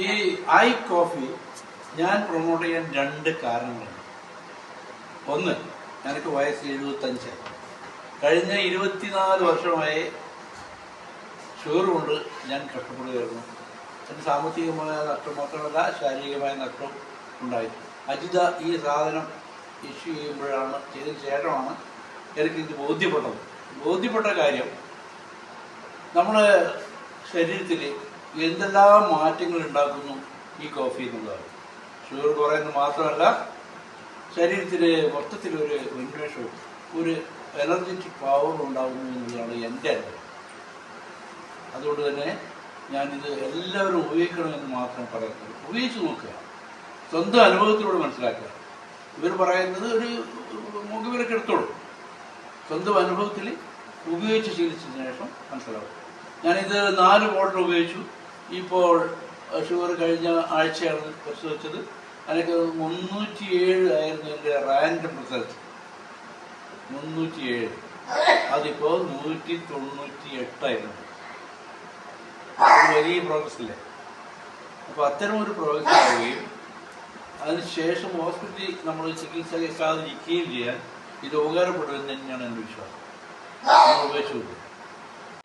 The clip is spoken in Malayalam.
ഈ ഐ കോഫി ഞാൻ പ്രൊമോട്ട് ചെയ്യാൻ രണ്ട് കാരണങ്ങളുണ്ട്. ഒന്ന്, എനിക്ക് വയസ്സ് 75. കഴിഞ്ഞ 24 വർഷമായി ഷുഗർ കൊണ്ട് ഞാൻ കഷ്ടപ്പെടുകയായിരുന്നു. എൻ്റെ സാമ്പത്തികമായ നഷ്ടം മാത്രമല്ല, ശാരീരികമായ നഷ്ടം ഉണ്ടായി. അജിത ഈ സാധനം ഇഷ്യൂ ചെയ്തതിന് ശേഷമാണ് എനിക്കിത് ബോധ്യപ്പെട്ട കാര്യം, നമ്മുടെ ശരീരത്തിൽ എന്തെല്ലാം മാറ്റങ്ങൾ ഉണ്ടാക്കുന്നു ഈ കോഫി എന്നുള്ളതാണ്. ഷുഗർ കുറയുന്നത് മാത്രമല്ല, ശരീരത്തിൽ മൊത്തത്തിലൊരു ഉന്മേഷവും ഒരു എനർജറ്റിക് പവർ ഉണ്ടാകുന്നു എന്നുള്ളതാണ് എൻ്റെ അനുഭവം. അതുകൊണ്ട് തന്നെ ഞാനിത് എല്ലാവരും ഉപയോഗിക്കണമെന്ന് മാത്രം പറയുന്നത്. ഉപയോഗിച്ച് നോക്കുക, സ്വന്തം അനുഭവത്തിലൂടെ മനസ്സിലാക്കുക. ഇവർ പറയുന്നത് ഒരു മുഖവിലൊക്കെ എടുത്തോളൂ, സ്വന്തം അനുഭവത്തിൽ ഉപയോഗിച്ച് ശീലിച്ചതിന് ശേഷം മനസ്സിലാവും. ഞാനിത് 4 ബോട്ടിൽ ഉപയോഗിച്ചു. ഇപ്പോൾ ഷുഗർ കഴിഞ്ഞ ആഴ്ചയാണ് പരിശോധിച്ചത്. എനിക്ക് 307 ആയിരുന്നു എൻ്റെ റാൻഡം റിസൾട്ട്. 307. അതിപ്പോൾ 198 ആയിരുന്നു. വലിയ പ്രോഗ്രസ് ഇല്ലേ? അപ്പോൾ അത്തരം ഒരു പ്രോഗ്രസ് ആവുകയും അതിനുശേഷം ഹോസ്പിറ്റലിൽ നമ്മൾ ചികിത്സ കേൾക്കാതിരിക്കുകയും ചെയ്യാൻ ഇത് ഉപകാരപ്പെടുമെന്ന് തന്നെയാണ് എൻ്റെ വിശ്വാസം. ഉപയോഗിച്ചു.